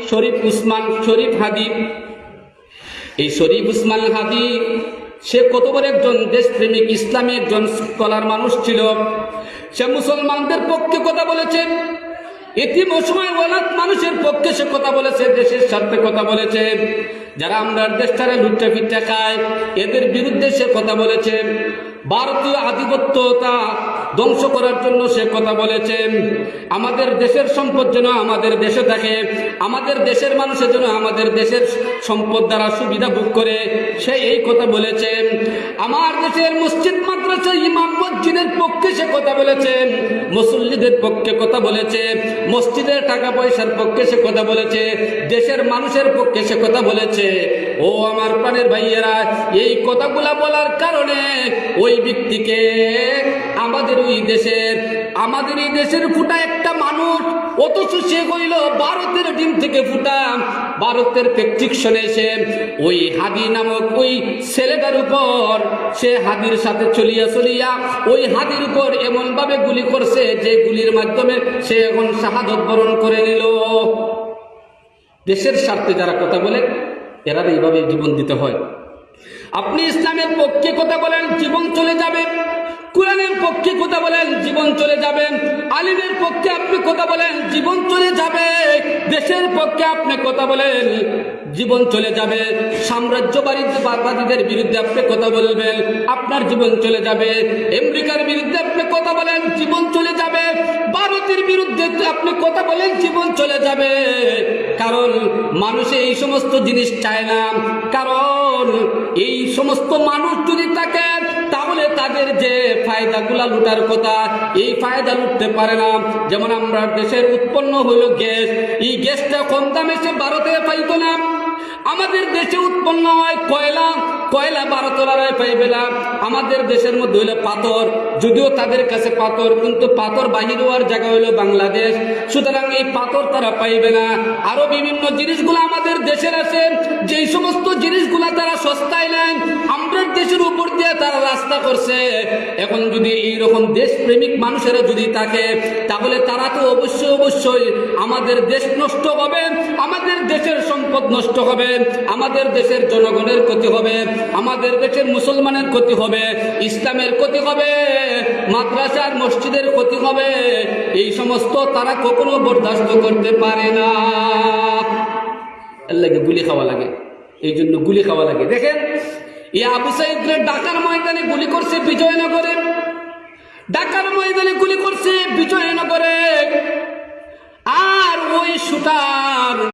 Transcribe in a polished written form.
শরীফ উসমান শরীফ হাদি, এই শরীফ উসমান হাদি সে কত বড় একজন দেশপ্রেমিক ইসলামী একজন স্কলার মানুষ ছিল। সে মুসলমানদের পক্ষে কথা বলেছে, এতিম অসহায় অনাথ মানুষের পক্ষে সে কথা বলেছে, দেশের স্বার্থে কথা বলেছে। যারা আমরা দেশটারে লুটে ফিটে খায় এদের বিরুদ্ধে সে কথা বলেছে। ভারতীয় আধিপত্যতা ধ্বংস করার জন্য সে কথা বলেছে। আমাদের দেশের সম্পদ যেন আমাদের দেশে থাকে, আমাদের দেশের মানুষের জন্য আমাদের দেশের সম্পদ দ্বারা সুবিধা ভোগ করে, সে এই কথা বলেছে। আমার দেশের মসজিদ মাদ্রাসা ইমাম মসজিদের পক্ষে সে কথা বলেছে, মুসল্লিদের পক্ষে কথা বলেছে, মসজিদের টাকা পয়সার পক্ষে সে কথা বলেছে, দেশের মানুষের পক্ষে সে কথা বলেছে। ও আমার প্রাণের ভাইয়েরা, এই কথাগুলা বলার কারণে ওই ব্যক্তিকে আমাদের এই দেশের ফুটা একটা মানুষ, অথচ সে হইল ভারতের ডিম থেকে ফুটা, ভারতের প্রেসক্রিপশনে এসে ওই হাদি নামক ওই ছেলেটার উপর সে হাদির সাথে চলিয়া ওই হাদির উপর এমন ভাবে গুলি করছে যে গুলির মাধ্যমে সে এখন শাহাদত বরণ করে নিল। দেশের স্বার্থে যারা কথা বলে এরা এইভাবে জীবন দিতে হয়। আপনি ইসলামের পক্ষে কথা বলেন, জীবন চলে যাবে। কোরআনের পক্ষে কথা বলেন, জীবন চলে যাবে। আলিমের পক্ষে আপনি কথা বলেন, জীবন চলে যাবে। দেশের পক্ষে আপনি কথা বলেন, জীবন চলে যাবে। সাম্রাজ্যবাদীদের বিরুদ্ধে আপনি কথা বলবেন, আপনার জীবন চলে যাবে। আমেরিকার বিরুদ্ধে আপনি কথা বলেন, জীবন চলে যাবে। ভারতের বিরুদ্ধে আপনি কথা বলেন, জীবন চলে যাবে। কারণ মানুষ এই সমস্ত জিনিস চায় না। কারণ এই সমস্ত মানুষ যদি থাকে তাহলে তাদের যে ফায়দাগুলা লুটার কথা, এই ফায়দা লুটতে পারে না। যেমন আমরা দেশের উৎপন্ন হইল গ্যাস, এই গ্যাসটা কম দামে সে ভারতে পাইতো না। আমাদের দেশে উৎপন্ন হয় কয়লা ভারতরাই পাইবে না। আমাদের দেশের মধ্যে হইলো পাথর, যদিও তাদের কাছে পাথর, কিন্তু পাথর বাহির হওয়ার জায়গা হইলো বাংলাদেশ। সুতরাং এই পাথর তারা পাইবে না। আরো বিভিন্ন জিনিসগুলো আমাদের দেশের আছে, যেই সমস্ত জিনিসগুলা তারা সস্তায় নেন, আমাদের দেশের উপর দিয়ে তারা রাস্তা করছে। এখন যদি এইরকম দেশপ্রেমিক মানুষেরা যদি থাকে তাহলে তারা তো অবশ্যই আমাদের দেশ নষ্ট হবে, আমাদের দেশের সম্পদ নষ্ট হবে, আমাদের দেশের জনগণের ক্ষতি হবে, আমাদের দেশের মুসলমানের ক্ষতি হবে, ইসলামের ক্ষতি হবে, মাদ্রাসার মসজিদের ক্ষতি হবে। এই সমস্ত তারা কখনো বরদাস্ত করতে পারে না। এর লাগে গুলি খাওয়া লাগে, এই জন্য গুলি খাওয়া লাগে। দেখেন এই আবু সাইদকে ঢাকার ময়দানে গুলি করছে বিজয়নগরে, ঢাকার ময়দানে গুলি করছে বিজয়নগরে। আর ওই শুটার